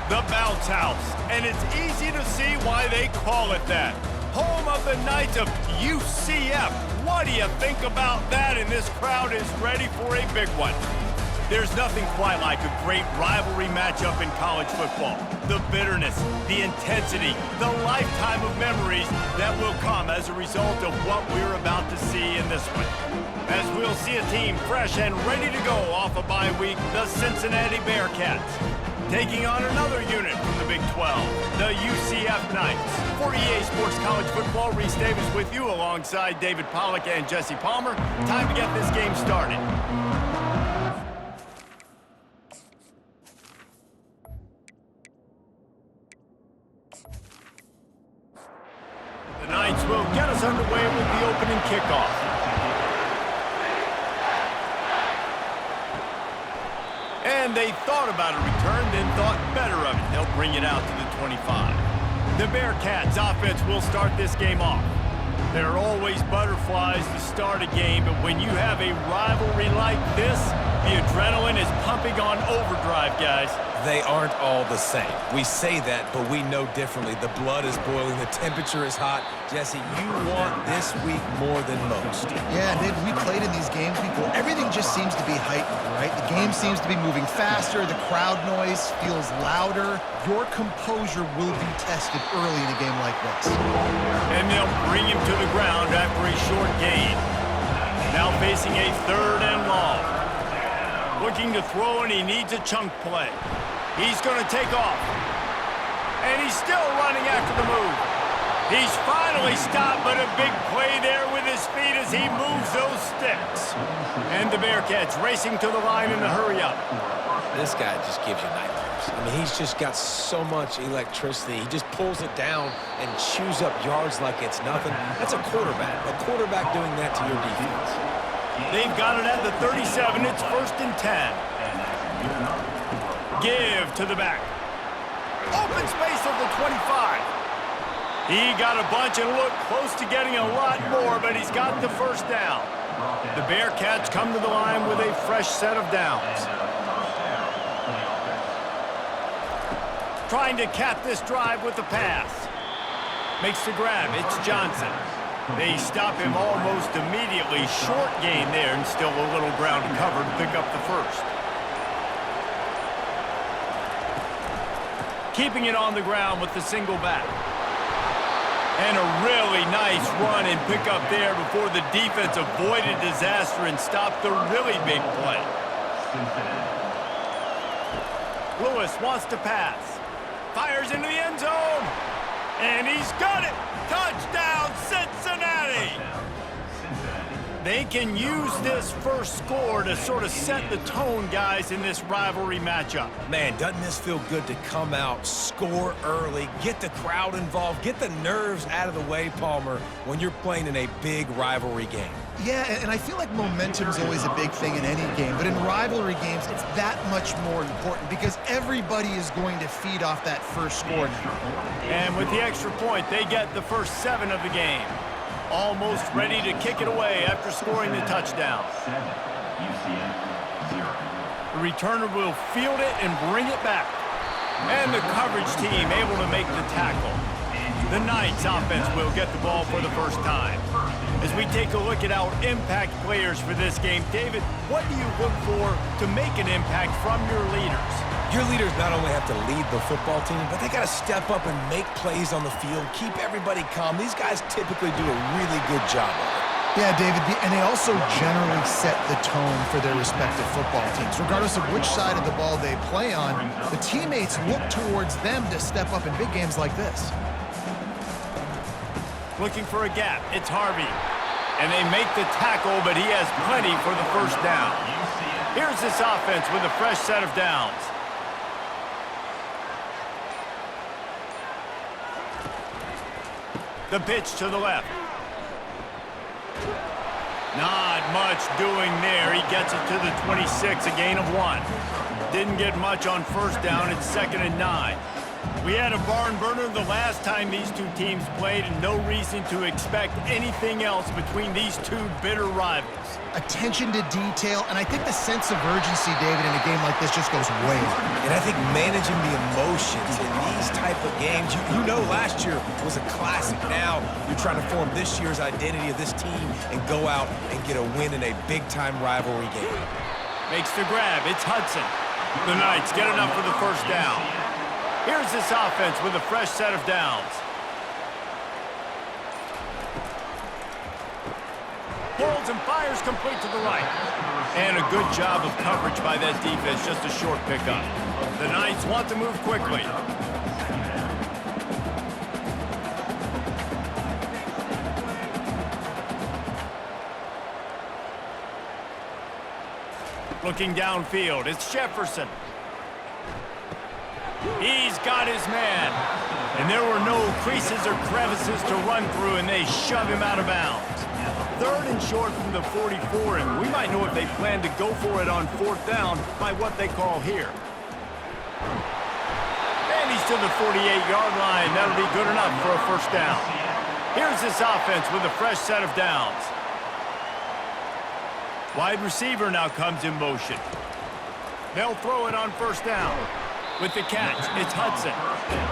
The Bounce House, and it's easy to see why they call it that. Home of the Knights of UCF. What do you think about that? And this crowd is ready for a big one. There's nothing quite like a great rivalry matchup in college football. The bitterness, the intensity, the lifetime of memories that will come as a result of what we're about to see in this one. As we'll see a team fresh and ready to go off a bye week, the Cincinnati Bearcats, taking on another unit from the Big 12, the UCF Knights. For EA Sports College Football, Reese Davis with you alongside David Pollack and Jesse Palmer. Time to get this game started. The Knights will get us underway with the opening kickoff. And they thought about a return, then thought better of it. They'll bring it out to the 25. The Bearcats offense will start this game off. There are always butterflies to start a game, but when you have a rivalry like this, the adrenaline is pumping on overdrive, guys. They aren't all the same. We say that, but we know differently. The blood is boiling. The temperature is hot. Jesse, you want this week more than most. Yeah, David, we played in these games before. Everything just seems to be heightened, right? The game seems to be moving faster. The crowd noise feels louder. Your composure will be tested early in a game like this. And they'll bring him to the ground after a short gain. Now facing a 3rd and long. Looking to throw, and he needs a chunk play. He's going to take off. And he's still running after the move. He's finally stopped, but a big play there with his feet as he moves those sticks. And the Bearcats racing to the line in a hurry-up. This guy just gives you nightmares. I mean, he's just got so much electricity. He just pulls it down and chews up yards like it's nothing. That's a quarterback. A quarterback doing that to your defense. They've got it at the 37. It's 1st and 10. Give to the back. Open space at the 25. He got a bunch and looked close to getting a lot more, but he's got the first down. The Bearcats come to the line with a fresh set of downs. Trying to cap this drive with the pass. Makes the grab. It's Johnson. They stop him almost immediately. Short gain there, and still a little ground to cover to pick up the first. Keeping it on the ground with the single back. And a really nice run and pick up there before the defense avoided disaster and stopped the really big play. Lewis wants to pass. Fires into the end zone. And he's got it. Touchdown, Cincinnati! They can use this first score to sort of set the tone, guys, in this rivalry matchup. Man, doesn't this feel good to come out, score early, get the crowd involved, get the nerves out of the way, Palmer, when you're playing in a big rivalry game? Yeah, and I feel like momentum is always a big thing in any game, but in rivalry games, it's that much more important because everybody is going to feed off that first score now. And with the extra point, they get the first 7 of the game. Almost ready to kick it away after scoring the touchdown. The returner will field it and bring it back. And the coverage team able to make the tackle. The Knights offense will get the ball for the first time. As we take a look at our impact players for this game, David, what do you look for to make an impact from your leaders? Your leaders not only have to lead the football team, but they got to step up and make plays on the field, keep everybody calm. These guys typically do a really good job of it. Yeah, David, and they also generally set the tone for their respective football teams. Regardless of which side of the ball they play on, the teammates look towards them to step up in big games like this. Looking for a gap. It's Harvey. And they make the tackle, but he has plenty for the first down. Here's this offense with a fresh set of downs. The pitch to the left. Not much doing there. He gets it to the 26, a gain of 1. Didn't get much on first down. It's 2nd and 9. We had a barn burner the last time these two teams played, and no reason to expect anything else between these two bitter rivals. Attention to detail, and I think the sense of urgency, David, in a game like this just goes way up. And I think managing the emotions in these type of games, you know last year was a classic. Now you're trying to form this year's identity of this team and go out and get a win in a big-time rivalry game. Makes the grab. It's Hudson. The Knights get enough for the first down. Here's this offense with a fresh set of downs. Pulls and fires complete to the right. And a good job of coverage by that defense, just a short pickup. The Knights want to move quickly. Looking downfield, it's Jefferson. He's got his man. And there were no creases or crevices to run through, and they shove him out of bounds. 3rd and short from the 44, and we might know if they plan to go for it on 4th down by what they call here. And he's to the 48-yard line. That'll be good enough for a first down. Here's this offense with a fresh set of downs. Wide receiver now comes in motion. They'll throw it on first down. With the catch, it's Hudson.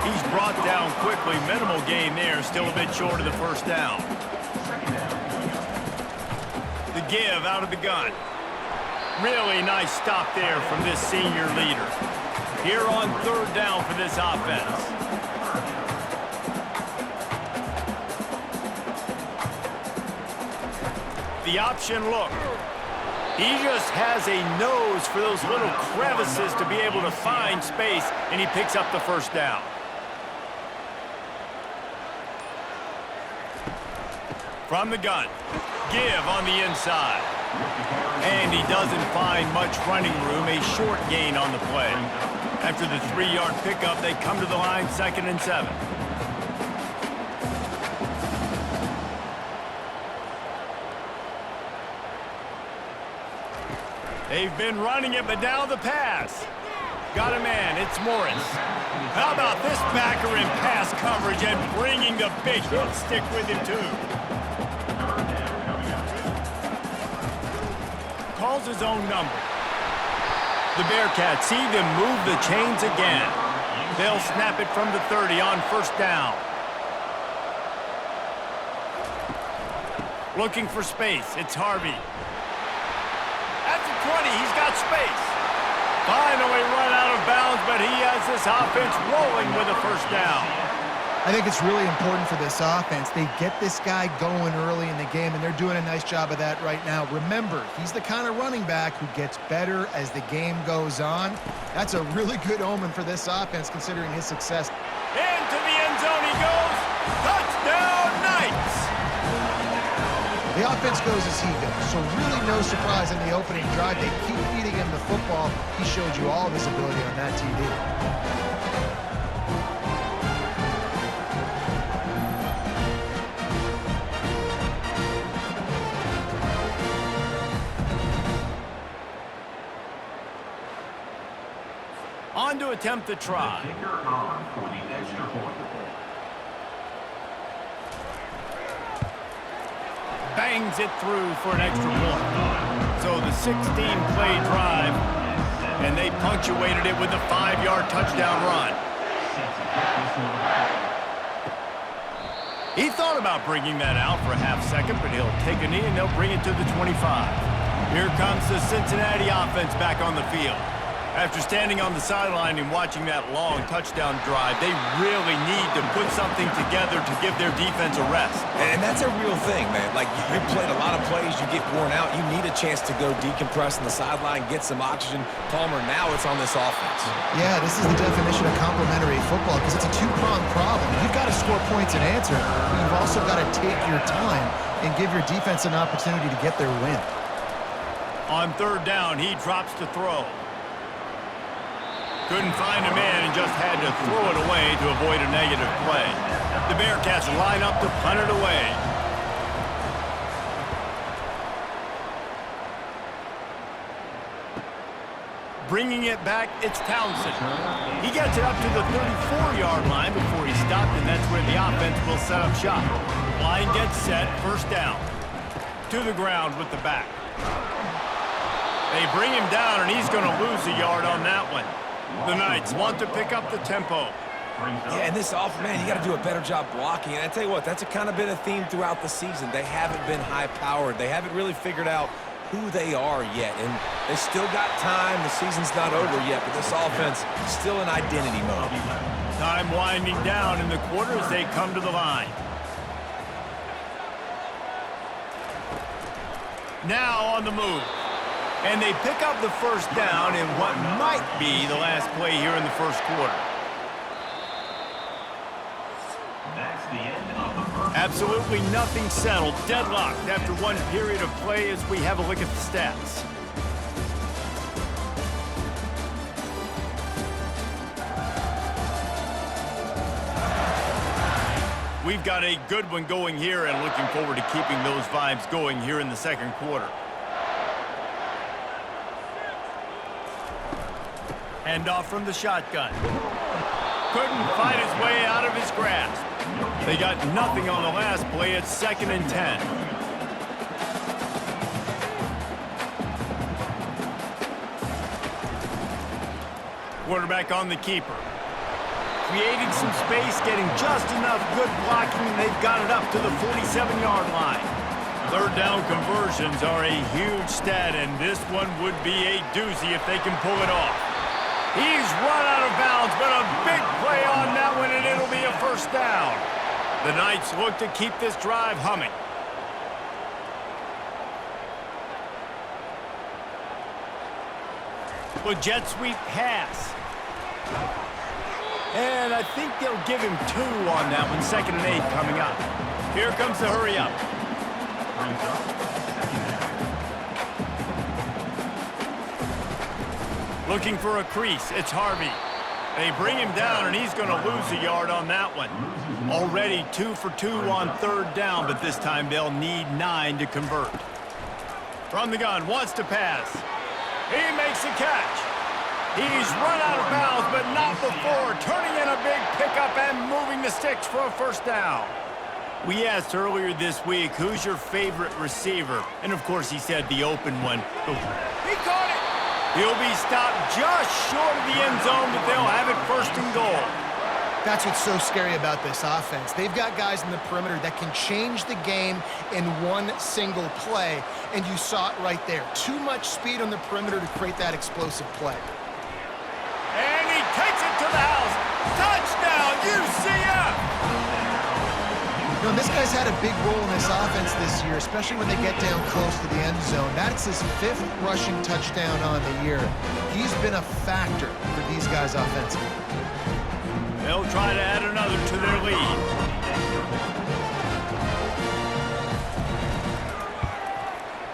He's brought down quickly. Minimal gain there, still a bit short of the first down. The give out of the gun. Really nice stop there from this senior leader. Here on 3rd down for this offense. The option look. He just has a nose for those little crevices to be able to find space, and he picks up the first down. From the gun, give on the inside. And he doesn't find much running room, a short gain on the play. After the 3-yard pickup, they come to the line 2nd and 7. They've been running it, but now the pass. Got a man, it's Morris. How about this backer in pass coverage and bringing the big hit stick with him, too. Calls his own number. The Bearcats see them move the chains again. They'll snap it from the 30 on first down. Looking for space, it's Harvey. At the 20, he's got space. Finally run out of bounds, but he has this offense rolling with a first down. I think it's really important for this offense. They get this guy going early in the game, and they're doing a nice job of that right now. Remember, he's the kind of running back who gets better as the game goes on. That's a really good omen for this offense, considering his success. Into the end zone he goes. Touchdown, Knights! The offense goes as he goes, so really no surprise in the opening drive. They keep feeding him the football. He showed you all of his ability on that TD. On to attempt the try. Bangs it through for an extra point. So the 16-play drive, and they punctuated it with a 5-yard touchdown run. He thought about bringing that out for a half second, but he'll take a knee and they'll bring it to the 25. Here comes the Cincinnati offense back on the field. After standing on the sideline and watching that long touchdown drive, they really need to put something together to give their defense a rest. And that's a real thing, man. Like, you played a lot of plays, you get worn out, you need a chance to go decompress on the sideline, get some oxygen. Palmer, now it's on this offense. Yeah, this is the definition of complementary football because it's a two-pronged problem. You've got to score points and answer, but you've also got to take your time and give your defense an opportunity to get their win. On 3rd down, he drops to throw. Couldn't find a man and just had to throw it away to avoid a negative play. The Bearcats line up to punt it away. Bringing it back, it's Townsend. He gets it up to the 34-yard line before he stopped, and that's where the offense will set up shop. Line gets set, first down. To the ground with the back. They bring him down, and he's going to lose a yard on that one. The Knights want to pick up the tempo. Yeah, and this man, you got to do a better job blocking. And I tell you what, that's kind of been a theme throughout the season. They haven't been high-powered. They haven't really figured out who they are yet. And they still got time. The season's not over yet, but this offense is still in identity mode. Time winding down in the quarter as they come to the line. Now on the move. And they pick up the first down in what might be the last play here in the first quarter. Absolutely nothing settled. Deadlocked after one period of play as we have a look at the stats. We've got a good one going here and looking forward to keeping those vibes going here in the second quarter. Handoff from the shotgun. Couldn't fight his way out of his grasp. They got nothing on the last play. It's 2nd and 10. Quarterback on the keeper. Creating some space, getting just enough good blocking, and they've got it up to the 47-yard line. Third down conversions are a huge stat, and this one would be a doozy if they can pull it off. He's run out of bounds, but a big play on that one, and it'll be a first down. The Knights look to keep this drive humming. Well, jet sweep pass. And I think they'll give him 2 on that one. 2nd and 8 coming up. Here comes the hurry up. Looking for a crease. It's Harvey. They bring him down, and he's going to lose a yard on that one. Already 2 for 2 on third down, but this time they'll need 9 to convert. From the gun, wants to pass. He makes a catch. He's run out of bounds, but not before. Turning in a big pickup and moving the sticks for a first down. We asked earlier this week, who's your favorite receiver? And, of course, he said the open one. He caught it. He'll be stopped just short of the end zone, but they'll have it 1st and goal. That's what's so scary about this offense. They've got guys in the perimeter that can change the game in one single play, and you saw it right there. Too much speed on the perimeter to create that explosive play. And he takes it to the house. Touchdown, UCF! You know, this guy's had a big role in this offense this year, especially when they get down close to the end zone. That's his 5th rushing touchdown on the year. He's been a factor for these guys offensively. They'll try to add another to their lead.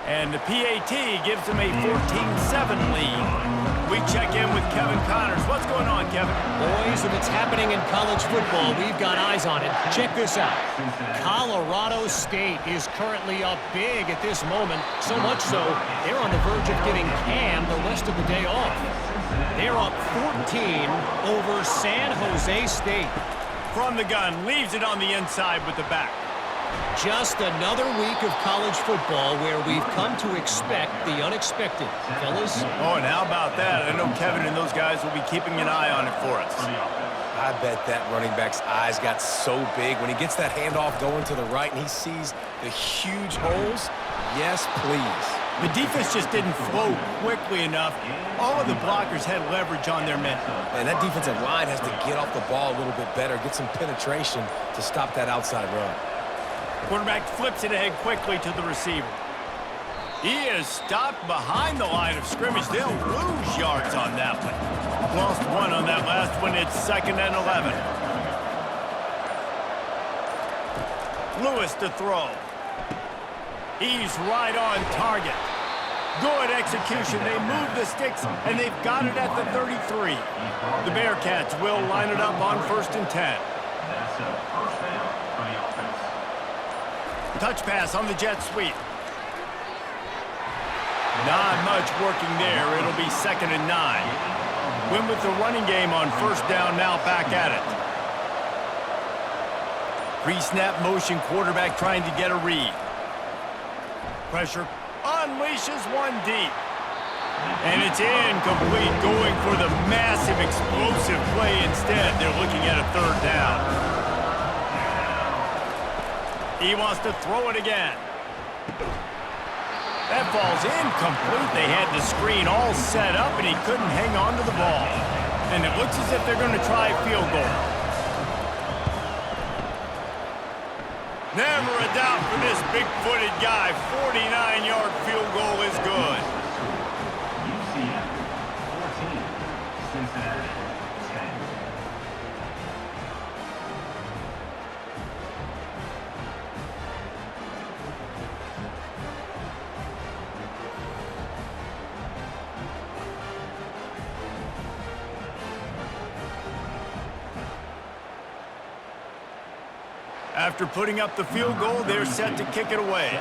And the PAT gives them a 14-7 lead. We check in with Kevin Connors. What's going on, Kevin? Boys, if it's happening in college football, we've got eyes on it. Check this out. Colorado State is currently up big at this moment, so much so they're on the verge of giving Cam the rest of the day off. They're up 14 over San Jose State. From the gun, leaves it on the inside with the back. Just another week of college football where we've come to expect the unexpected, fellas. Oh, and how about that? I know Kevin and those guys will be keeping an eye on it for us. I bet that running back's eyes got so big when he gets that handoff going to the right and he sees the huge holes. Yes, please. The defense just didn't flow quickly enough. All of the blockers had leverage on their men. And that defensive line has to get off the ball a little bit better, get some penetration to stop that outside run. Quarterback flips it ahead quickly to the receiver. He is stopped behind the line of scrimmage. They'll lose yards on that one. Lost 1 on that last one. It's 2nd and 11. Lewis to throw. He's right on target. Good execution. They move the sticks, and they've got it at the 33. The Bearcats will line it up on 1st and 10. Touch pass on the jet sweep. Not much working there. It'll be 2nd and 9. Win with the running game on 1st down, now back at it. Pre-snap motion, quarterback trying to get a read. Pressure unleashes one deep. And it's incomplete, going for the massive explosive play instead. They're looking at a 3rd down. He wants to throw it again. That ball's incomplete. They had the screen all set up, and he couldn't hang on to the ball. And it looks as if they're going to try a field goal. Never a doubt for this big-footed guy. 49-yard field goal is good. UCF 14, Cincinnati 10. After putting up the field goal, they're set to kick it away.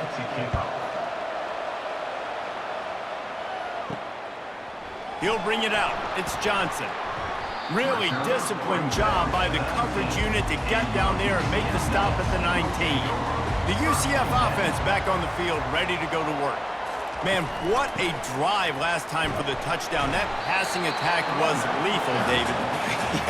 He'll bring it out. It's Johnson. Really disciplined job by the coverage unit to get down there and make the stop at the 19. The UCF offense back on the field, ready to go to work. Man, what a drive last time for the touchdown. That passing attack was lethal, David.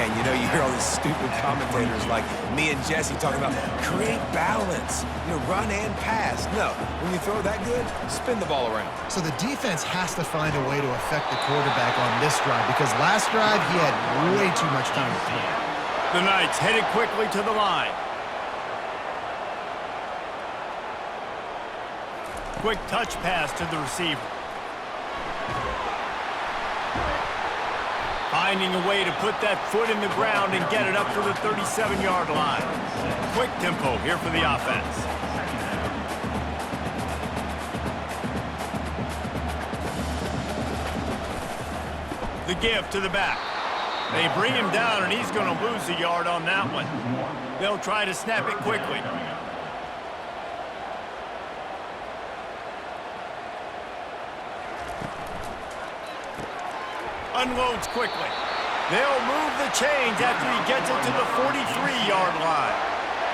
Yeah, you know, you hear all these stupid commentators like me and Jesse talking about create balance, you know, run and pass. No, when you throw that good, spin the ball around. So the defense has to find a way to affect the quarterback on this drive because last drive he had way too much time to throw. The Knights headed quickly to the line. Quick touch pass to the receiver. Finding a way to put that foot in the ground and get it up to the 37-yard line. Quick tempo here for the offense. The give to the back. They bring him down, and he's going to lose a yard on that one. They'll try to snap it quickly. Unloads quickly. They'll move the chains after he gets it to the 43-yard line.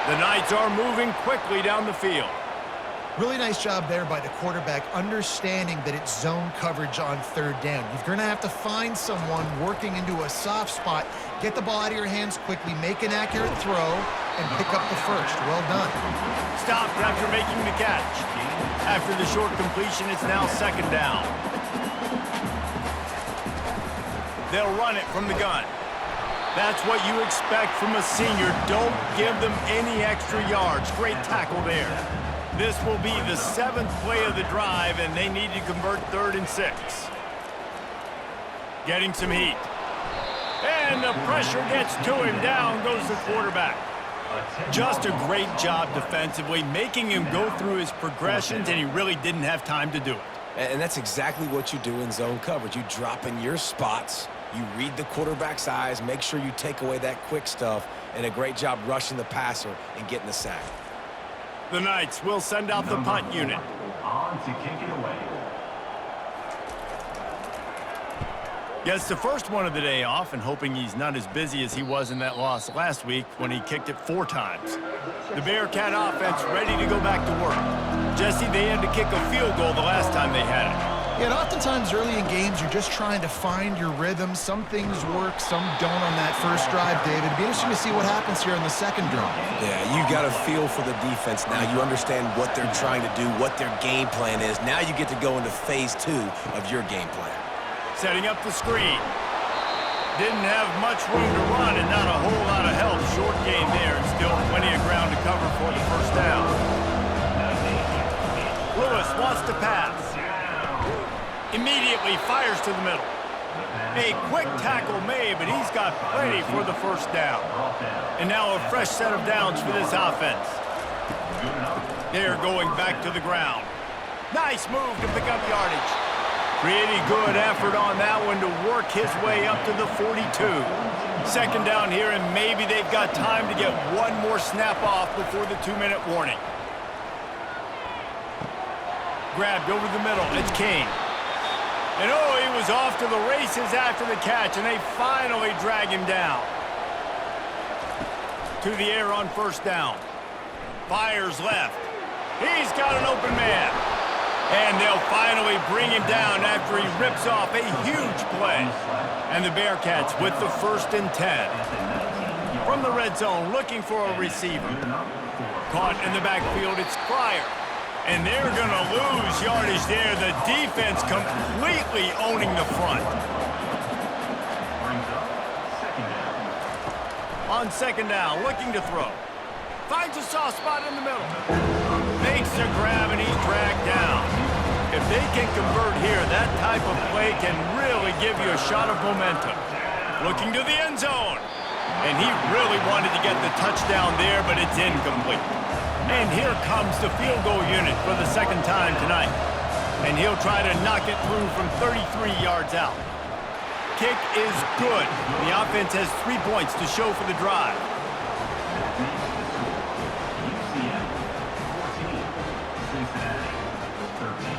The Knights are moving quickly down the field. Really nice job there by the quarterback, understanding that it's zone coverage on 3rd down. You're going to have to find someone working into a soft spot, get the ball out of your hands quickly, make an accurate throw, and pick up the first. Well done. Stopped after making the catch. After the short completion, it's now 2nd down. They'll run it from the gun. That's what you expect from a senior. Don't give them any extra yards. Great tackle there. This will be the 7th play of the drive, and they need to convert 3rd and 6. Getting some heat. And the pressure gets to him. Down goes the quarterback. Just a great job defensively, making him go through his progressions, and he really didn't have time to do it. And that's exactly what you do in zone coverage. You drop in your spots, you read the quarterback's eyes, make sure you take away that quick stuff, and a great job rushing the passer and getting the sack. The Knights will send out the punt unit. On to kick it away. Gets the first one of the day off and hoping he's not as busy as he was in that loss last week when he kicked it 4 times. The Bearcat offense ready to go back to work. Jesse, they had to kick a field goal the last time they had it. Yeah, and oftentimes early in games, you're just trying to find your rhythm. Some things work, some don't on that first drive, David. It'd be interesting to see what happens here in the 2nd drive. Yeah, you got a feel for the defense now. You understand what they're trying to do, what their game plan is. Now you get to go into phase 2 of your game plan. Setting up the screen. Didn't have much room to run and not a whole lot of help. Short game there and still plenty of ground to cover for the 1st down. Lewis wants to pass. Immediately fires to the middle. A quick tackle made, but he's got plenty for the 1st down. And now a fresh set of downs for this offense. They're going back to the ground. Nice move to pick up yardage. Pretty good effort on that one to work his way up to the 42. 2nd down here, and maybe they've got time to get one more snap off before the 2-minute warning. Grabbed over the middle. It's Kane. And oh, he was off to the races after the catch, and they finally drag him down. To the air on first down. Fires left. He's got an open man. And they'll finally bring him down after he rips off a huge play. And the Bearcats with the 1st and 10. From the red zone, looking for a receiver. Caught in the backfield, it's Pryor. And they're going to lose yardage there. The defense completely owning the front. On second down, looking to throw. Finds a soft spot in the middle. Makes a grab, and he's dragged down. If they can convert here, that type of play can really give you a shot of momentum. Looking to the end zone. And he really wanted to get the touchdown there, but it's incomplete. And here comes the field goal unit for the 2nd time tonight. And he'll try to knock it through from 33 yards out. Kick is good. The offense has 3 points to show for the drive. UCF 14, Cincinnati 13.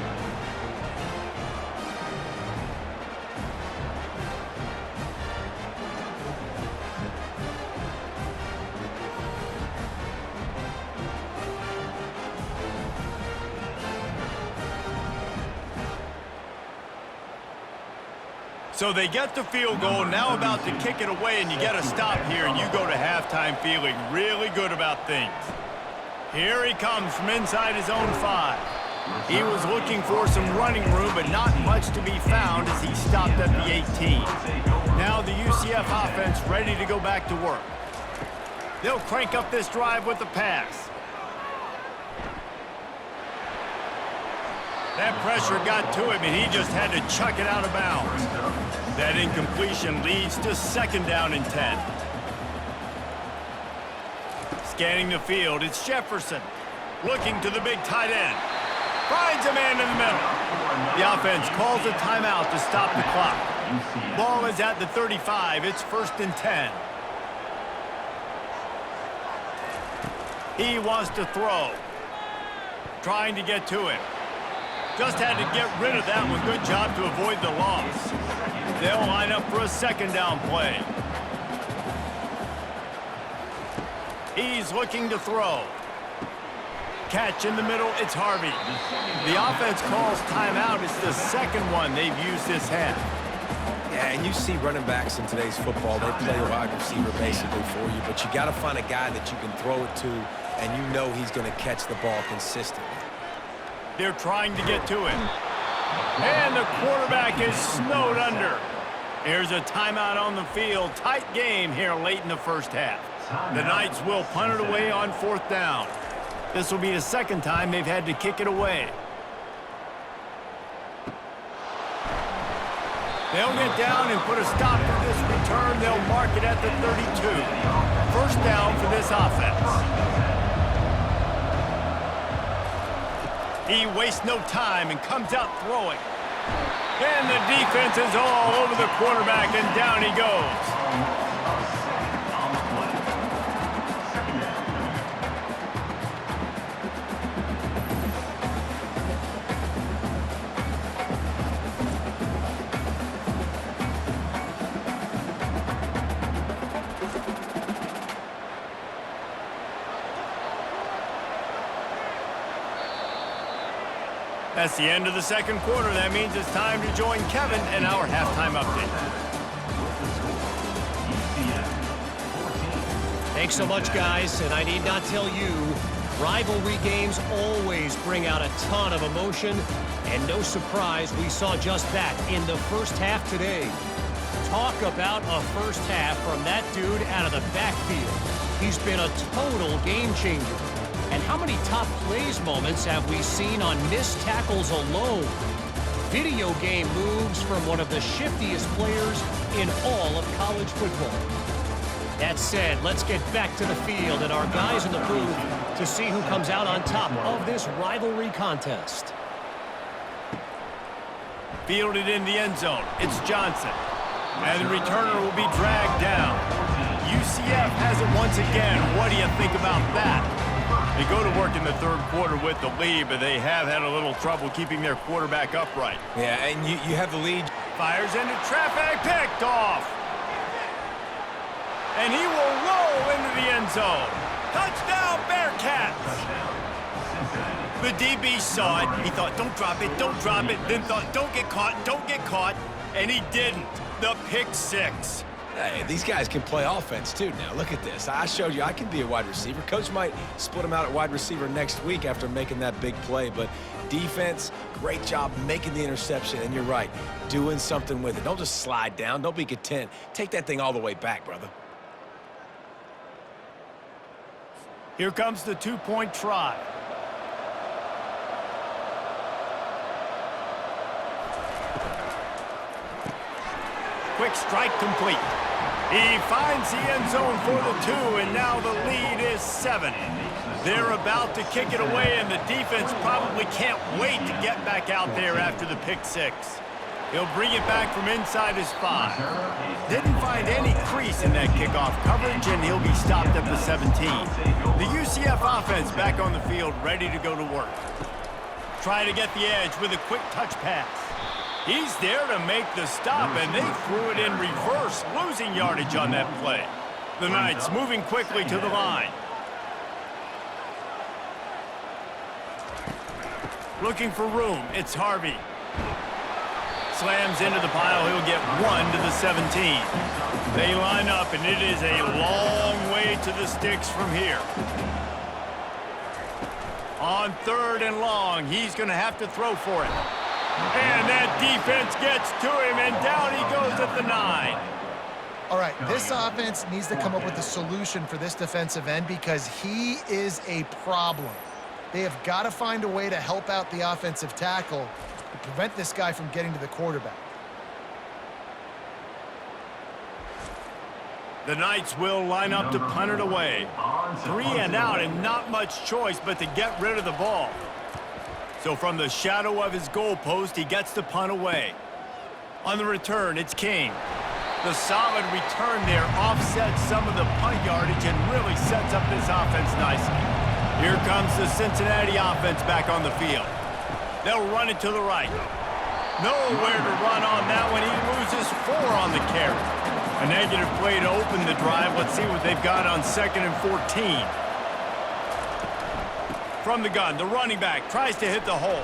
So they get the field goal, now about to kick it away, and you get a stop here, and you go to halftime feeling really good about things. Here he comes from inside his own 5. He was looking for some running room, but not much to be found as he stopped at the 18. Now the UCF offense ready to go back to work. They'll crank up this drive with the pass. That pressure got to him, and he just had to chuck it out of bounds. That incompletion leads to 2nd down and 10. Scanning the field, it's Jefferson. Looking to the big tight end. Finds a man in the middle. The offense calls a timeout to stop the clock. Ball is at the 35. It's 1st and 10. He wants to throw. Trying to get to him. Just had to get rid of that one. Good job to avoid the loss. They'll line up for a 2nd down play. He's looking to throw. Catch in the middle, it's Harvey. The offense calls timeout. It's the 2nd one they've used this half. Yeah, and you see running backs in today's football, they play a wide receiver basically for you, but you got to find a guy that you can throw it to, and you know he's going to catch the ball consistently. They're trying to get to him. And the quarterback is snowed under. Here's a timeout on the field. Tight game here late in the 1st half. The Knights will punt it away on 4th down. This will be the 2nd time they've had to kick it away. They'll get down and put a stop to this return. They'll mark it at the 32. 1st down for this offense. He wastes no time and comes out throwing. And the defense is all over the quarterback, and down he goes. That's the end of the 2nd quarter. That means it's time to join Kevin in our halftime update. Thanks so much, guys, and I need not tell you, rivalry games always bring out a ton of emotion, and no surprise, we saw just that in the 1st half today. Talk about a 1st half from that dude out of the backfield. He's been a total game changer. And how many top plays moments have we seen on missed tackles alone? Video game moves from one of the shiftiest players in all of college football. That said, let's get back to the field and our guys in the booth to see who comes out on top of this rivalry contest. Fielded in the end zone, it's Johnson. And the returner will be dragged down. UCF has it once again. What do you think about that? They go to work in the third quarter with the lead, but they have had a little trouble keeping their quarterback upright. Yeah, and you have the lead. Fires into traffic, picked off. And he will roll into the end zone. Touchdown, Bearcats! The DB saw it. He thought, don't drop it, don't drop it. Then thought, don't get caught. And he didn't. The pick six. Hey, these guys can play offense, too. Now, look at this. I showed you I can be a wide receiver. Coach might split him out at wide receiver next week after making that big play. But defense, great job making the interception. And you're right, doing something with it. Don't just slide down. Don't be content. Take that thing all the way back, brother. Here comes the two-point try. Quick strike complete. He finds the end zone for the 2, and now the lead is 7. They're about to kick it away, and the defense probably can't wait to get back out there after the pick 6. He'll bring it back from inside his 5. Didn't find any crease in that kickoff coverage, and he'll be stopped at the 17. The UCF offense back on the field, ready to go to work. Try to get the edge with a quick touch pass. He's there to make the stop, and they threw it in reverse, losing yardage on that play. The Knights moving quickly to the line. Looking for room, it's Harvey. Slams into the pile, he'll get 1 to the 17. They line up, and it is a long way to the sticks from here. On 3rd and long, he's going to have to throw for it. And that defense gets to him, and down he goes at the 9. All right, this offense needs to come up with a solution for this defensive end because he is a problem. They have got to find a way to help out the offensive tackle to prevent this guy from getting to the quarterback. The Knights will line up to punt it away. 3 and out, and not much choice but to get rid of the ball. So from the shadow of his goalpost, he gets the punt away. On the return, it's King. The solid return there offsets some of the punt yardage and really sets up this offense nicely. Here comes the Cincinnati offense back on the field. They'll run it to the right. Nowhere to run on that one. He loses 4 on the carry. A negative play to open the drive. Let's see what they've got on 2nd and 14. From the gun, the running back tries to hit the hole.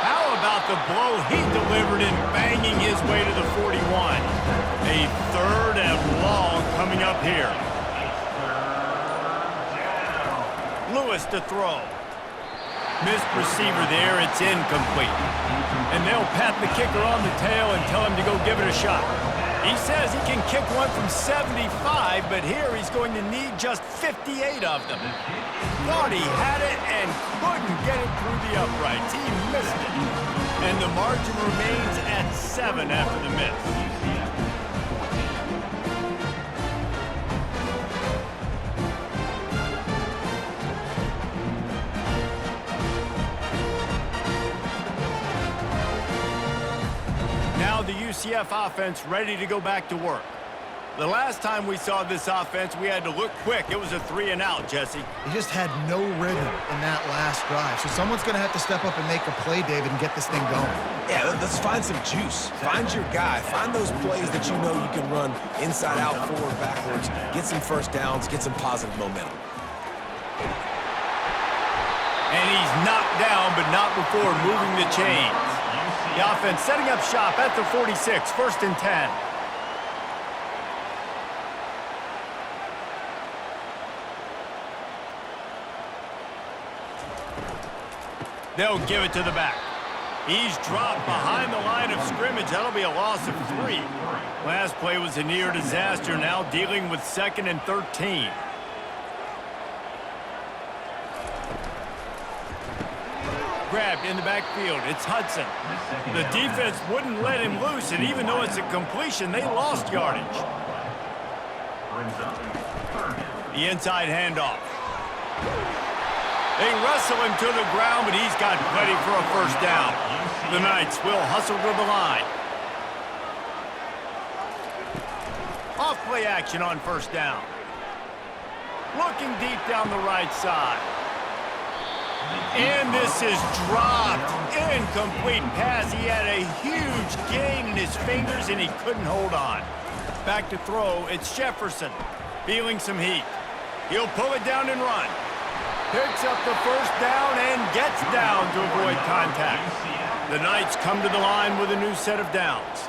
How about the blow he delivered in banging his way to the 41? A 3rd and long coming up here. Lewis to throw. Missed receiver there, it's incomplete. And they'll pat the kicker on the tail and tell him to go give it a shot. He says he can kick one from 75, but here he's going to need just 58 of them. Thought he had it and couldn't get it through the uprights. He missed it. And the margin remains at 7 after the miss. Now the UCF offense ready to go back to work. The last time we saw this offense, we had to look quick. It was a 3 and out, Jesse. He just had no rhythm in that last drive. So someone's going to have to step up and make a play, David, and get this thing going. Yeah, let's find some juice. Find your guy. Find those plays that you know you can run inside out, forward, backwards. Get some first downs. Get some positive momentum. And he's knocked down, but not before moving the chains. The offense setting up shop at the 46, 1st and 10. They'll give it to the back. He's dropped behind the line of scrimmage. That'll be a loss of 3. Last play was a near disaster, now dealing with 2nd and 13. Grabbed in the backfield. It's Hudson. The defense wouldn't let him loose, and even though it's a completion, they lost yardage. The inside handoff. They wrestle him to the ground, but he's got plenty for a 1st down. The Knights will hustle to the line. Off play action on 1st down. Looking deep down the right side. And this is dropped. Incomplete pass. He had a huge gain in his fingers, and he couldn't hold on. Back to throw. It's Jefferson. Feeling some heat. He'll pull it down and run. Picks up the first down and gets down to avoid contact. The Knights come to the line with a new set of downs.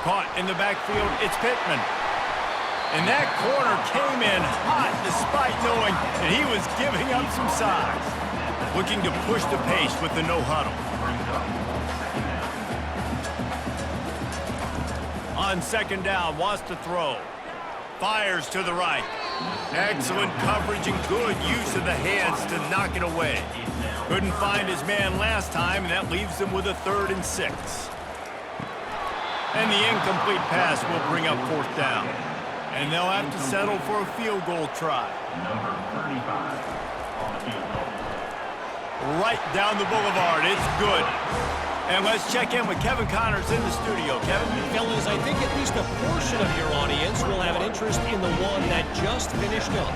Caught in the backfield, it's Pittman. And that corner came in hot despite knowing that he was giving up some size. Looking to push the pace with the no huddle. On second down, wants to throw. Fires to the right. Excellent coverage and good use of the hands to knock it away. Couldn't find his man last time, and that leaves them with a 3rd and 6. And the incomplete pass will bring up 4th down. And they'll have to settle for a field goal try. Number 35 on the field goal. Right down the boulevard. It's good. And let's check in with Kevin Connors in the studio. Kevin? Fellas, I think at least a portion of your audience will have an interest in the one that just finished up.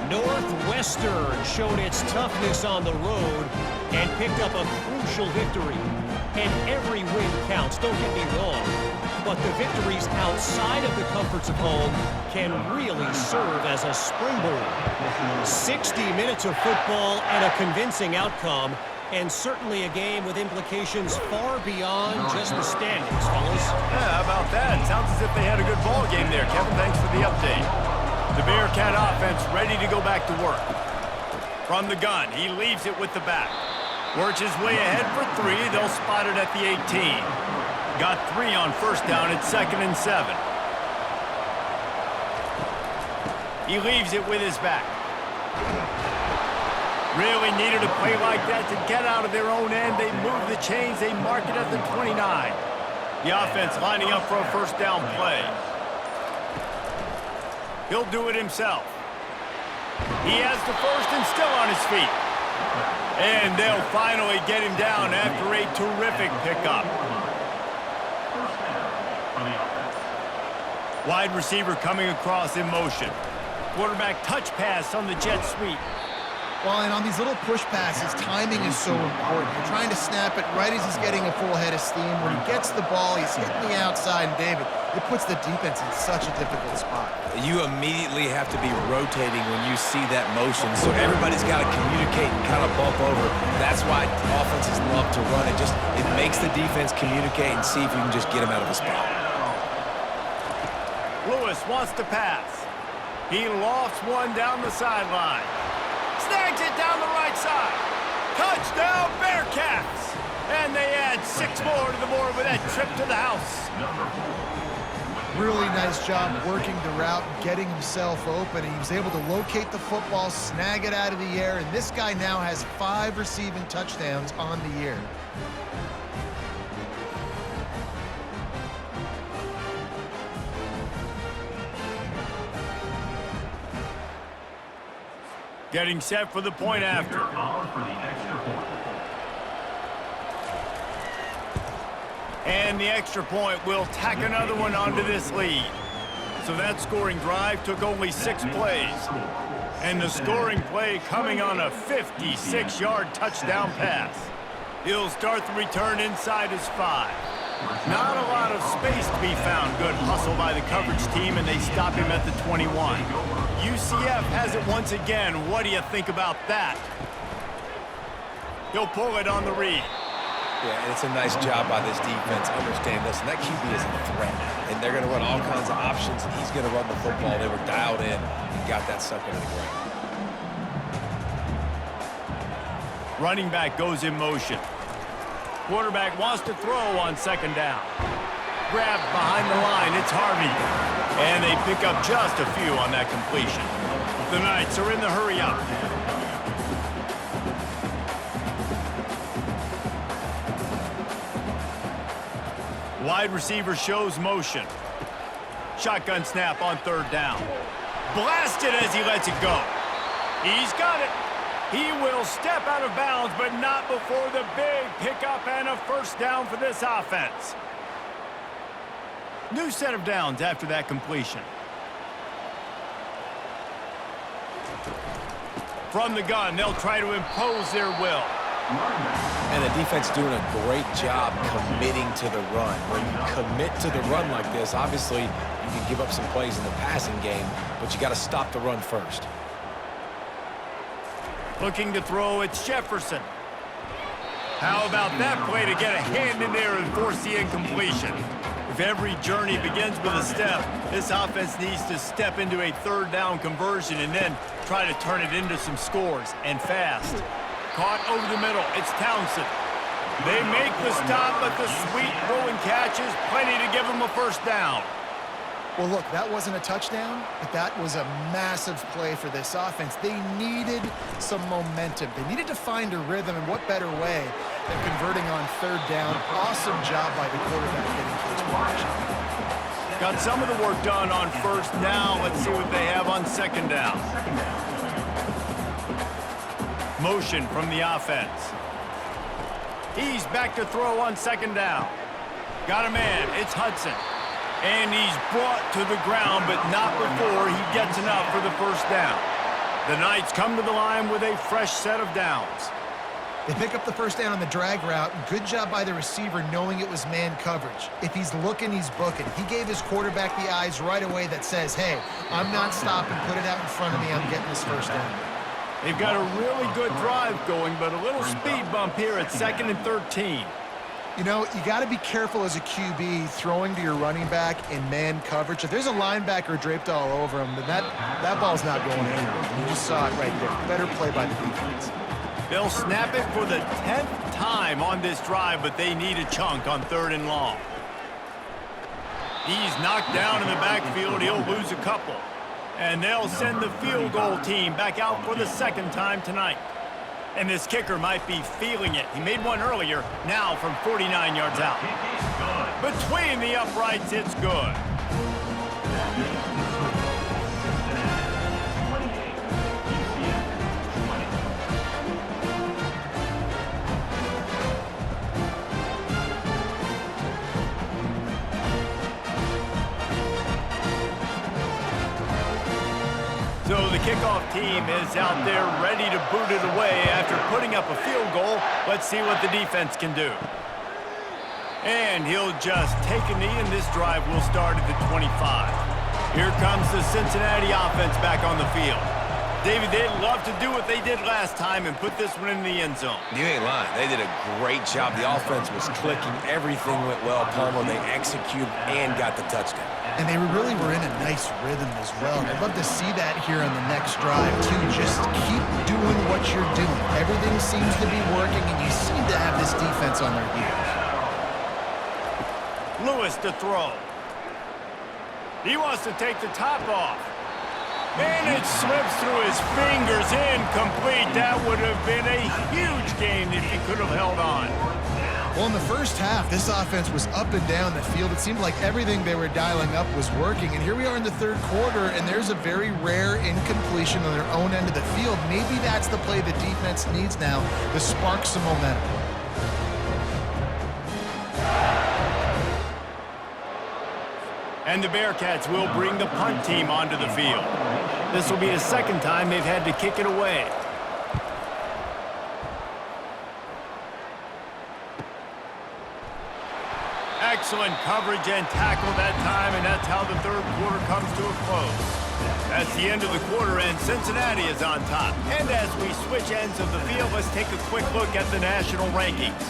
Northwestern showed its toughness on the road and picked up a crucial victory. And every win counts, don't get me wrong. But the victories outside of the comforts of home can really serve as a springboard. 60 minutes of football and a convincing outcome. And certainly a game with implications far beyond just the standings, fellas. Yeah, how about that? Sounds as if they had a good ball game there, Kevin. Thanks for the update. The Bearcat offense ready to go back to work. From the gun, he leaves it with the back. Works his way ahead for 3. They'll spot it at the 18. Got 3 on first down at 2nd and 7. He leaves it with his back. Really needed a play like that to get out of their own end. They move the chains. They mark it at the 29. The offense lining up for a first down play. He'll do it himself. He has the first and still on his feet. And they'll finally get him down after a terrific pickup. Wide receiver coming across in motion. Quarterback touch pass on the jet sweep. Well, and on these little push passes, timing is so important. You're trying to snap it right as he's getting a full head of steam. When he gets the ball, he's hitting the outside, and David, it puts the defense in such a difficult spot. You immediately have to be rotating when you see that motion, so everybody's got to communicate and kind of bump over. That's why offenses love to run it. It makes the defense communicate and see if you can just get him out of a spot. Lewis wants to pass. He lofts one down the sideline. Snags it down the right side. Touchdown, Bearcats! And they add 6 more to the board with that trip to the house. Really nice job working the route, getting himself open. He was able to locate the football, snag it out of the air, and this guy now has 5 receiving touchdowns on the year. Getting set for the point after. And the extra point will tack another one onto this lead. So that scoring drive took only 6 plays. And the scoring play coming on a 56-yard touchdown pass. He'll start the return inside his 5. Not a lot of space to be found. Good hustle by the coverage team, and they stop him at the 21. UCF has it once again. What do you think about that? He'll pull it on the read. Yeah, and it's a nice job by this defense. Understand, listen, that QB is a threat, and they're going to run all kinds of options, and he's going to run the football. They were dialed in and got that sucker to the ground. Running back goes in motion. Quarterback wants to throw on second down. Grabbed behind the line, it's Harvey. And they pick up just a few on that completion. The Knights are in the hurry up. Wide receiver shows motion. Shotgun snap on third down. Blasted as he lets it go. He's got it. He will step out of bounds, but not before the big pickup and a first down for this offense. New set of downs after that completion. From the gun, they'll try to impose their will. And the defense doing a great job committing to the run. When you commit to the run like this, obviously you can give up some plays in the passing game, but you got to stop the run first. Looking to throw, it's Jefferson. How about that play to get a hand in there and force the incompletion? If every journey begins with a step, this offense needs to step into a third down conversion and then try to turn it into some scores, and fast. Caught over the middle, it's Townsend. They make the stop, but the sweet rolling catch is plenty to give them a first down. Well, look, that wasn't a touchdown, but that was a massive play for this offense. They needed some momentum. They needed to find a rhythm, and what better way than converting on third down. Awesome job by the quarterback getting to his position. Got some of the work done on first. Now let's see what they have on second down. Motion from the offense. He's back to throw on second down. Got a man, it's Hudson. And he's brought to the ground, but not before he gets enough for the first down. The Knights come to the line with a fresh set of downs. They pick up the first down on the drag route. Good job by the receiver knowing it was man coverage. If he's looking, he's booking. He gave his quarterback the eyes right away that says, hey, I'm not stopping. Put it out in front of me. I'm getting this first down. They've got a really good drive going, but a little speed bump here at 2nd and 13. You know, you got to be careful as a QB throwing to your running back in man coverage. If there's a linebacker draped all over him, then that ball's not going anywhere. You just saw it right there. Better play by the defense. They'll snap it for the 10th time on this drive, but they need a chunk on 3rd and long. He's knocked down in the backfield. He'll lose a couple. And they'll send the field goal team back out for the 2nd time tonight. And this kicker might be feeling it. He made one earlier, now from 49 yards out. Between the uprights, it's good. So the kickoff team is out there ready to boot it away after putting up a field goal. Let's see what the defense can do. And he'll just take a knee, and this drive will start at the 25. Here comes the Cincinnati offense back on the field. David, they'd love to do what they did last time and put this one in the end zone. You ain't lying. They did a great job. The offense was clicking. Everything went well, Palmer. They executed and got the touchdown. And they really were in a nice rhythm as well. I'd love to see that here on the next drive, too. Just keep doing what you're doing. Everything seems to be working, and you seem to have this defense on their heels. Lewis to throw. He wants to take the top off. And it slips through his fingers, incomplete. That would have been a huge gain if he could have held on. Well, in the first half, this offense was up and down the field. It seemed like everything they were dialing up was working. And here we are in the 3rd quarter, and there's a very rare incompletion on their own end of the field. Maybe that's the play the defense needs now to spark some momentum. And the Bearcats will bring the punt team onto the field. This will be the 2nd time they've had to kick it away. Excellent coverage and tackle that time, and that's how the 3rd quarter comes to a close. That's the end of the quarter, and Cincinnati is on top. And as we switch ends of the field, let's take a quick look at the national rankings.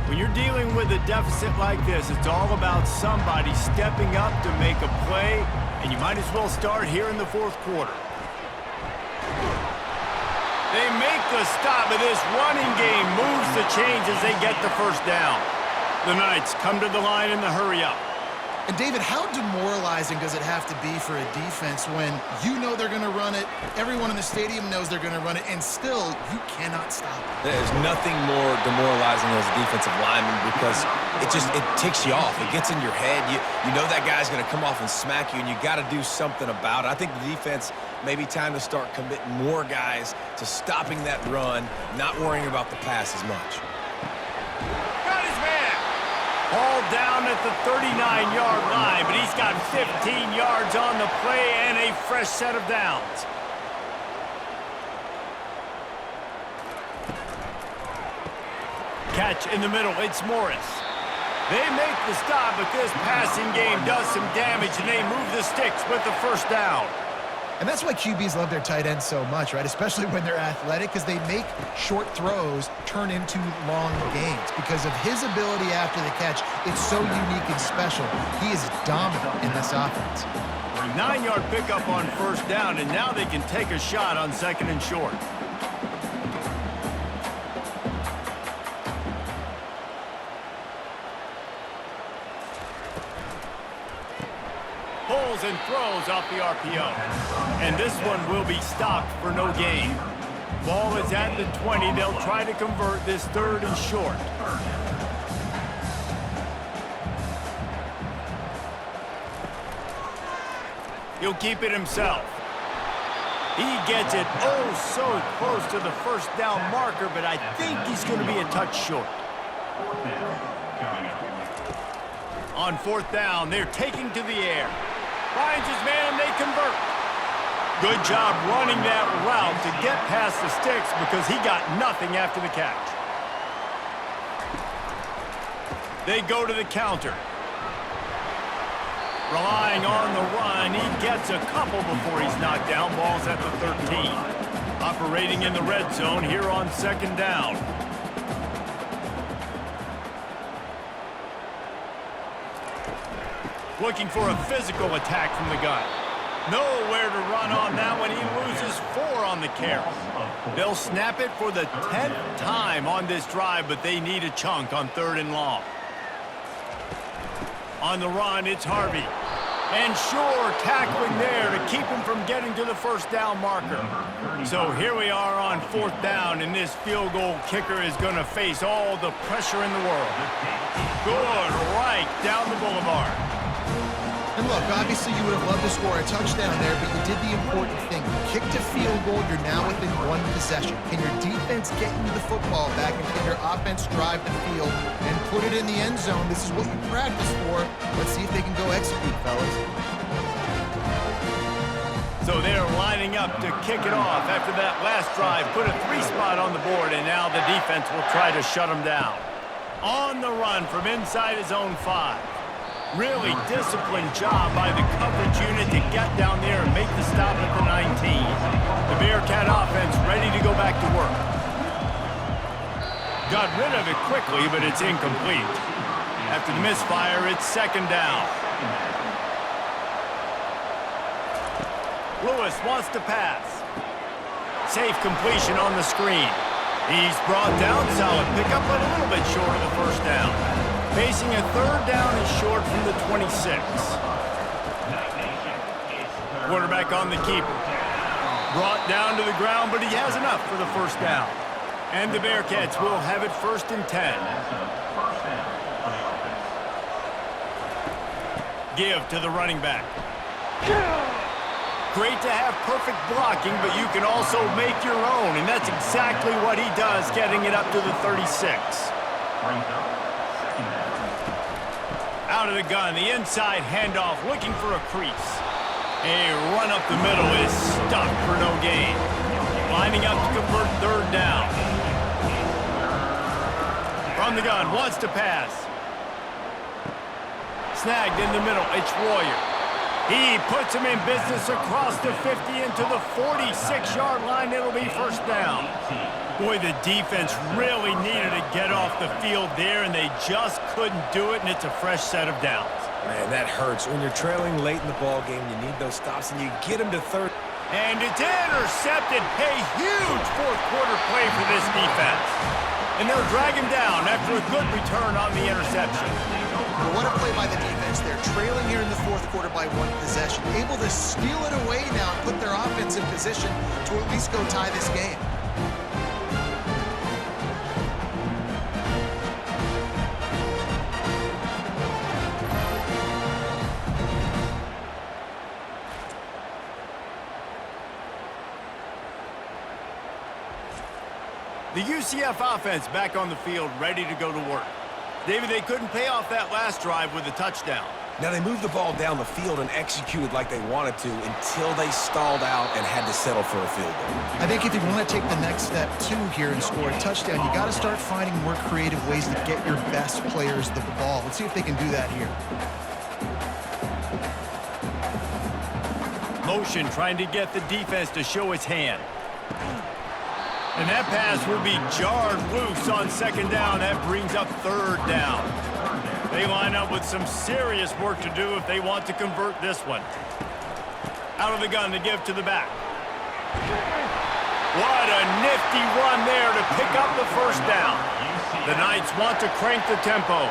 When you're dealing with a deficit like this, it's all about somebody stepping up to make a play, and you might as well start here in the 4th quarter. They make the stop, but this running game moves the chains as they get the first down. The Knights come to the line in the hurry-up. And, David, how demoralizing does it have to be for a defense when you know they're going to run it, everyone in the stadium knows they're going to run it, and still you cannot stop it? There's nothing more demoralizing as a defensive lineman because it ticks you off. It gets in your head. You know that guy's going to come off and smack you, and you got to do something about it. I think the defense may be time to start committing more guys to stopping that run, not worrying about the pass as much. All down at the 39-yard line, but he's got 15 yards on the play and a fresh set of downs. Catch in the middle, it's Morris. They make the stop, but this passing game does some damage, and they move the sticks with the first down. And that's why QBs love their tight ends so much, right? Especially when they're athletic, because they make short throws turn into long gains. Because of his ability after the catch, it's so unique and special. He is dominant in this offense. 9-yard pickup on first down, and now they can take a shot on second and short. Pulls and throws off the RPO. And this one will be stopped for no gain. Ball is at the 20. They'll try to convert this third and short. He'll keep it himself. He gets it oh so close to the first down marker, but I think he's going to be a touch short. On fourth down, they're taking to the air. Finds his man, and they convert. Good job running that route to get past the sticks because he got nothing after the catch. They go to the counter. Relying on the run, he gets a couple before he's knocked down. Ball's at the 13. Operating in the red zone here on second down. Looking for a physical attack from the gun. Nowhere to run on that one. He loses 4 on the carry. They'll snap it for the 10th time on this drive, but they need a chunk on third and long. On the run, it's Harvey. And sure, tackling there to keep him from getting to the first down marker. So here we are on fourth down, and this field goal kicker is going to face all the pressure in the world. Good right down the boulevard. And look, obviously you would have loved to score a touchdown there, but you did the important thing. You kicked a field goal, you're now within one possession. Can your defense get you the football back, and can your offense drive the field and put it in the end zone? This is what you practice for. Let's see if they can go execute, fellas. So they're lining up to kick it off after that last drive. Put a 3-spot on the board, and now the defense will try to shut them down. On the run from inside his own 5. Really disciplined job by the coverage unit to get down there and make the stop at the 19. The Bearcat offense ready to go back to work. Got rid of it quickly, but it's incomplete. After the misfire, it's second down. Lewis wants to pass. Safe completion on the screen. He's brought down, solid pickup, but a little bit short of the first down. Facing a third down and short from the 26. Quarterback on the keeper. Brought down to the ground, but he has enough for the first down. And the Bearcats will have it first and 10. Give to the running back. Great to have perfect blocking, but you can also make your own, and that's exactly what he does, getting it up to the 36. Out of the gun, the inside handoff, looking for a crease. A run up the middle is stuck for no gain. Lining up to convert third down. From the gun, wants to pass. Snagged in the middle, it's Royer. He puts him in business across the 50 into the 46-yard line. It'll be first down. Boy, the defense really needed to get off the field there, and they just couldn't do it, and it's a fresh set of downs. Man, that hurts. When you're trailing late in the ball game, you need those stops, and you get them to third. And it's intercepted. A huge fourth-quarter play for this defense. And they'll drag him down after a good return on the interception. Well, what a play by the defense there. Trailing here in the fourth quarter by one possession. Able to steal it away now and put their offense in position to at least go tie this game. The UCF offense back on the field, ready to go to work. David, they couldn't pay off that last drive with a touchdown. Now, they moved the ball down the field and executed like they wanted to until they stalled out and had to settle for a field goal. I think if you want to take the next step, too, here and score a touchdown, you got to start finding more creative ways to get your best players the ball. Let's see if they can do that here. Motion trying to get the defense to show its hand. And that pass will be jarred loose on second down. That brings up third down. They line up with some serious work to do if they want to convert this one. Out of the gun to give to the back. What a nifty run there to pick up the first down. The Knights want to crank the tempo.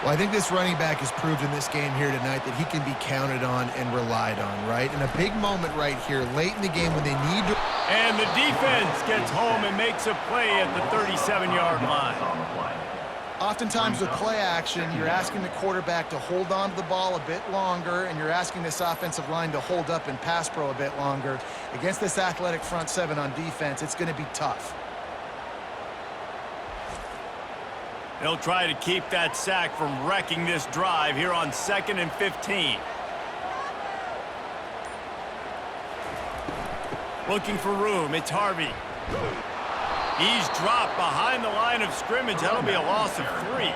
Well, I think this running back has proved in this game here tonight that he can be counted on and relied on, right? In a big moment right here, late in the game when they need to... And the defense gets home and makes a play at the 37-yard line. Oftentimes with play action, you're asking the quarterback to hold on to the ball a bit longer, and you're asking this offensive line to hold up and pass pro a bit longer. Against this athletic front seven on defense, it's going to be tough. They'll try to keep that sack from wrecking this drive here on 2nd and 15. Looking for room, it's Harvey. He's dropped behind the line of scrimmage. That'll be a loss of 3.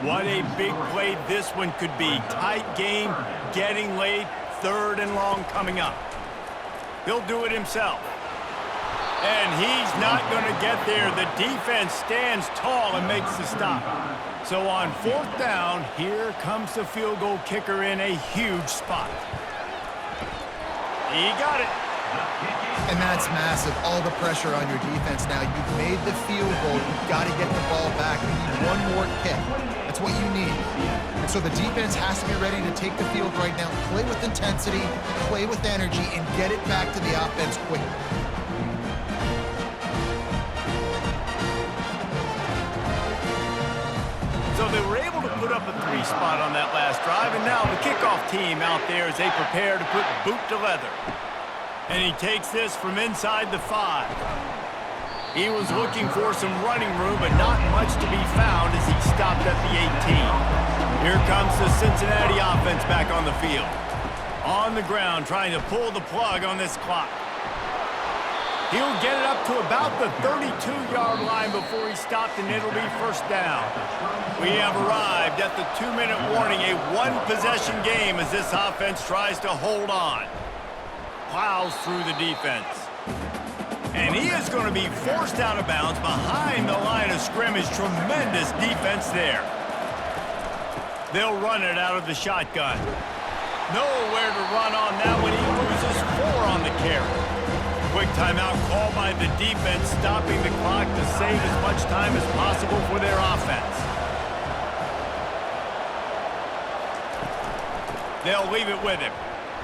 What a big play this one could be. Tight game, getting late, 3rd and long coming up. He'll do it himself. And he's not going to get there. The defense stands tall and makes the stop. So on 4th down, here comes the field goal kicker in a huge spot. He got it. And that's massive. All the pressure on your defense now. You've made the field goal. You've got to get the ball back. You need one more kick. That's what you need. And so the defense has to be ready to take the field right now. Play with intensity, play with energy, and get it back to the offense quickly. So they were able to put up a 3 spot on that last drive, and now the kickoff team out there as they prepare to put boot to leather. And he takes this from inside the 5. He was looking for some running room, but not much to be found as he stopped at the 18. Here comes the Cincinnati offense back on the field. On the ground, trying to pull the plug on this clock. He'll get it up to about the 32-yard line before he stopped, and it'll be first down. We have arrived at the 2-minute warning, a one-possession game as this offense tries to hold on. Plows through the defense. And he is going to be forced out of bounds behind the line of scrimmage. Tremendous defense there. They'll run it out of the shotgun. Nowhere to run on that one. He loses 4 on the carry. Quick timeout called by the defense, stopping the clock to save as much time as possible for their offense. They'll leave it with him.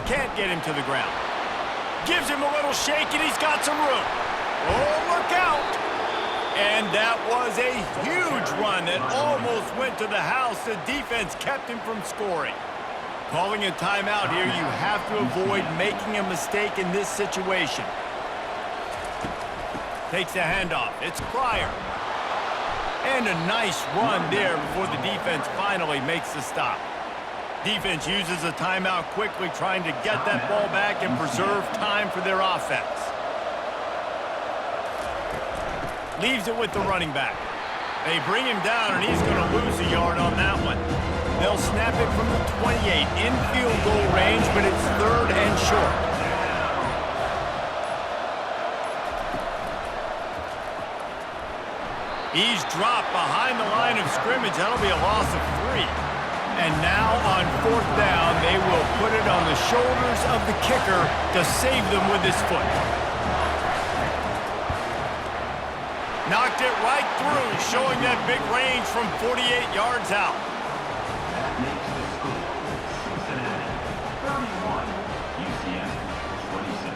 Can't get him to the ground. Gives him a little shake, and he's got some room. Oh, look out! And that was a huge run that almost went to the house. The defense kept him from scoring. Calling a timeout here, you have to avoid making a mistake in this situation. Takes the handoff. It's Pryor. And a nice run there before the defense finally makes the stop. Defense uses a timeout quickly, trying to get that ball back and preserve time for their offense. Leaves it with the running back. They bring him down, and he's going to lose a yard on that one. They'll snap it from the 28 in field goal range, but it's 3rd and short. He's dropped behind the line of scrimmage. That'll be a loss of 3. And now on 4th down, they will put it on the shoulders of the kicker to save them with his foot. Knocked it right through, showing that big range from 48 yards out. That makes the score Cincinnati 31, UCF 26.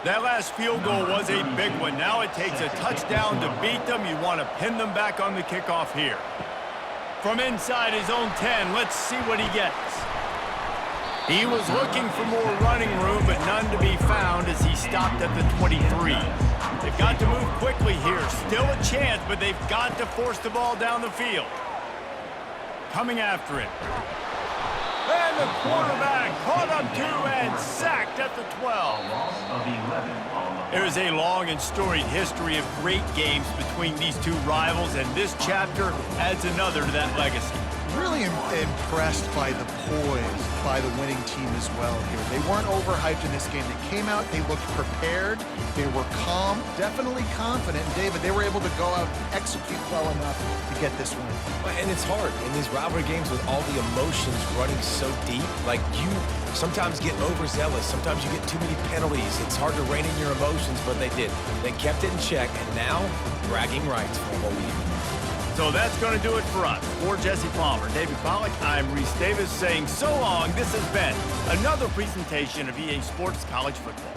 That last field goal was a big one. Now it takes a touchdown to beat them. You want to pin them back on the kickoff here. From inside his own 10, let's see what he gets. He was looking for more running room, but none to be found as he stopped at the 23. They've got to move quickly here. Still a chance, but they've got to force the ball down the field. Coming after it. And the quarterback caught up to and sacked at the 12. There is a long and storied history of great games between these two rivals, and this chapter adds another to that legacy. Really impressed by the poise by the winning team as well here. They weren't overhyped in this game. They came out, they looked prepared, they were calm, definitely confident. And David, they were able to go out and execute well enough to get this win. And it's hard in these rivalry games with all the emotions running so deep. Like, you sometimes get overzealous. Sometimes you get too many penalties. It's hard to rein in your emotions, but they did. They kept it in check, and now bragging rights for a whole year. So that's going to do it for us. For Jesse Palmer, David Pollack, I'm Reese Davis saying so long. This has been another presentation of EA Sports College Football.